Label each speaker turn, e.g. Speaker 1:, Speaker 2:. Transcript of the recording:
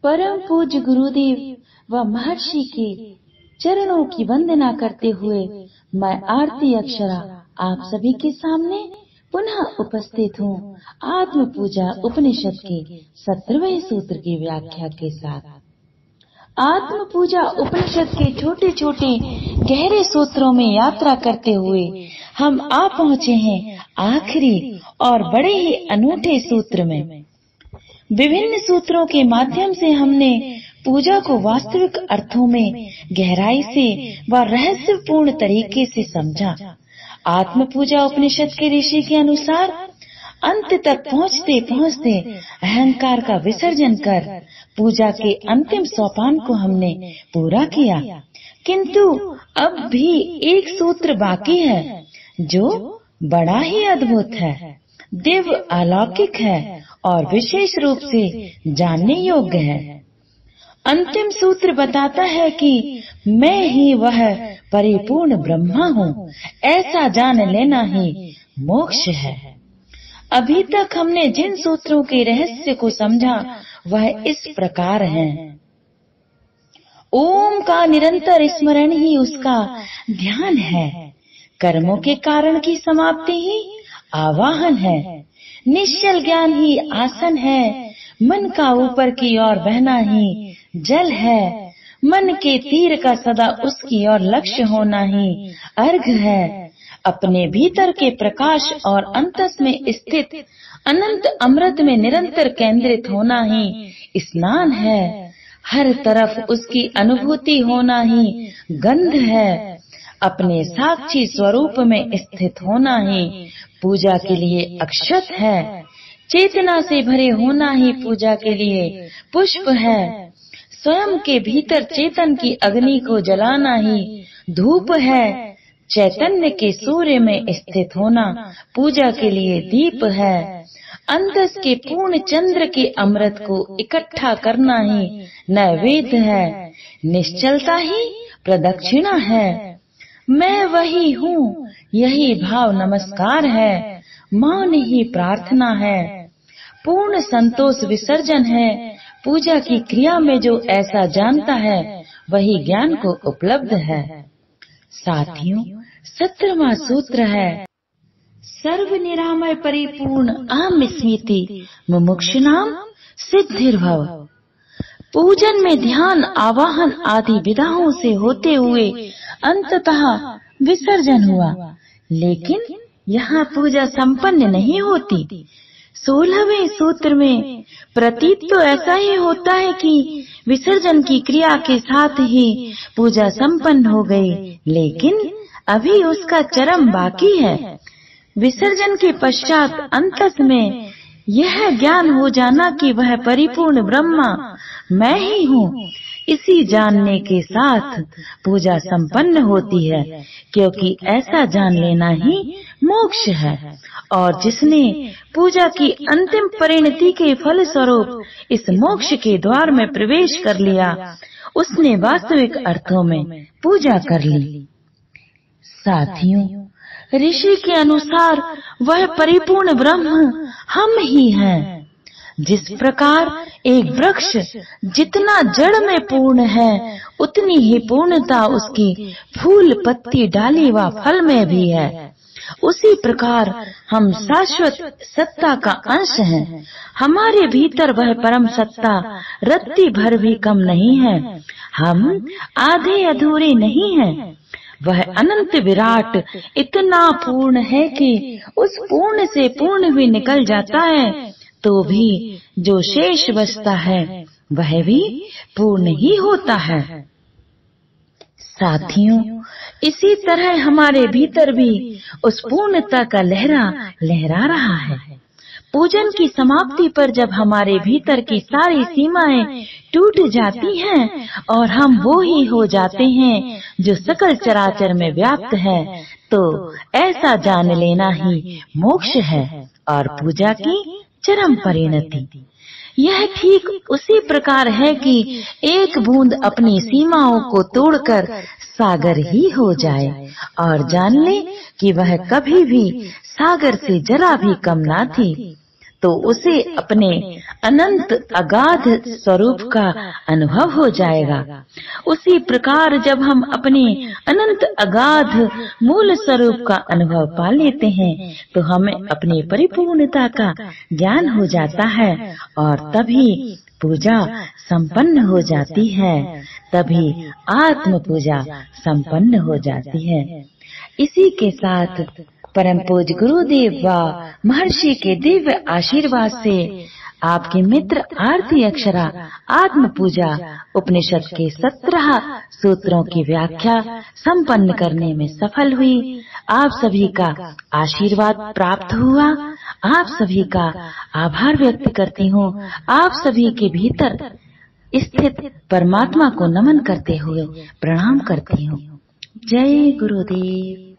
Speaker 1: परम पूज्य गुरुदेव व महर्षि के चरणों की वंदना करते हुए मैं आरती अक्षरा आप सभी के सामने पुनः उपस्थित हूँ आत्म पूजा उपनिषद के 17वें सूत्र की व्याख्या के साथ। आत्म पूजा उपनिषद के छोटे छोटे गहरे सूत्रों में यात्रा करते हुए हम आ पहुँचे हैं आखिरी और बड़े ही अनूठे सूत्र में। विभिन्न सूत्रों के माध्यम से हमने पूजा को वास्तविक अर्थों में गहराई से व रहस्यपूर्ण तरीके से समझा। आत्म पूजा उपनिषद के ऋषि के अनुसार अंत तक पहुँचते पहुँचते अहंकार का विसर्जन कर पूजा के अंतिम सोपान को हमने पूरा किया, किंतु अब भी एक सूत्र बाकी है जो बड़ा ही अद्भुत है, दिव्य अलौकिक है और विशेष रूप से जानने योग्य है। अंतिम सूत्र बताता है कि मैं ही वह परिपूर्ण ब्रह्मा हूँ, ऐसा जान लेना ही मोक्ष है। अभी तक हमने जिन सूत्रों के रहस्य को समझा वह इस प्रकार है। ओम का निरंतर स्मरण ही उसका ध्यान है, कर्मों के कारण की समाप्ति ही आवाहन है, निश्चल ज्ञान ही आसन है, मन का ऊपर की ओर बहना ही जल है, मन के तीर का सदा उसकी ओर लक्ष्य होना ही अर्घ है, अपने भीतर के प्रकाश और अंतस में स्थित अनंत अमृत में निरंतर केंद्रित होना ही स्नान है, हर तरफ उसकी अनुभूति होना ही गंध है, अपने साक्षी स्वरूप में स्थित होना ही पूजा के लिए अक्षत है, चेतना से भरे होना ही पूजा के लिए पुष्प है, स्वयं के भीतर चेतन की अग्नि को जलाना ही धूप है, चैतन्य के सूर्य में स्थित होना पूजा के लिए दीप है, अंतस के पूर्ण चंद्र के अमृत को इकट्ठा करना ही नैवेद्य है, निश्चलता ही प्रदक्षिणा है, मैं वही हूँ यही भाव नमस्कार है, मौन ही प्रार्थना है, पूर्ण संतोष विसर्जन है, पूजा की क्रिया में जो ऐसा जानता है वही ज्ञान को उपलब्ध है। साथियों, 17वां सूत्र है सर्व निरामय परिपूर्ण अहम स्मृति मुमुक्षुनाम सिद्धिर्भव। पूजन में ध्यान आवाहन आदि विधाओं से होते हुए अंततः विसर्जन हुआ, लेकिन यहाँ पूजा संपन्न नहीं होती। 16वें सूत्र में प्रतीत तो ऐसा ही होता है कि विसर्जन की क्रिया के साथ ही पूजा संपन्न हो गई, लेकिन अभी उसका चरम बाकी है। विसर्जन के पश्चात अंतस में यह ज्ञान हो जाना कि वह परिपूर्ण ब्रह्मा मैं ही हूँ, इसी जानने के साथ पूजा संपन्न होती है, क्योंकि ऐसा जान लेना ही मोक्ष है। और जिसने पूजा की अंतिम परिणति के फल स्वरूप इस मोक्ष के द्वार में प्रवेश कर लिया, उसने वास्तविक अर्थों में पूजा कर ली। साथियों, ऋषि के अनुसार वह परिपूर्ण ब्रह्म हम ही हैं। जिस प्रकार एक वृक्ष जितना जड़ में पूर्ण है, उतनी ही पूर्णता उसकी फूल पत्ती डाली व फल में भी है, उसी प्रकार हम शाश्वत सत्ता का अंश हैं। हमारे भीतर वह परम सत्ता रत्ती भर भी कम नहीं है, हम आधे अधूरे नहीं हैं। वह अनंत विराट इतना पूर्ण है कि उस पूर्ण से पूर्ण भी निकल जाता है तो भी जो शेष बचता है वह भी पूर्ण ही होता है। साथियों, इसी तरह हमारे भीतर भी उस पूर्णता का लहरा रहा है। पूजन की समाप्ति पर जब हमारे भीतर की सारी सीमाएं टूट जाती हैं और हम वो ही हो जाते हैं जो सकल चराचर में व्याप्त है, तो ऐसा जान लेना ही मोक्ष है और पूजा की चरम परिणति। यह ठीक उसी प्रकार है कि एक बूंद अपनी सीमाओं को तोड़कर सागर ही हो जाए और जान ले कि वह कभी भी सागर से जरा भी कम ना थी, तो उसे अपने अनंत अगाध स्वरूप का अनुभव हो जाएगा। उसी प्रकार जब हम अपने अनंत अगाध मूल स्वरूप का अनुभव पा लेते हैं तो हमें अपनी परिपूर्णता का ज्ञान हो जाता है और तभी पूजा संपन्न हो जाती है, तभी आत्म पूजा संपन्न हो जाती है। इसी के साथ परम पूज्य गुरुदेव व महर्षि के दिव्य आशीर्वाद से आपके मित्र आरती अक्षरा आत्म पूजा उपनिषद के 17 सूत्रों की व्याख्या संपन्न करने में सफल हुई। आप सभी का आशीर्वाद प्राप्त हुआ। आप सभी का आभार व्यक्त करती हूँ। आप सभी के भीतर स्थित परमात्मा को नमन करते हुए प्रणाम करती हूँ। जय गुरुदेव।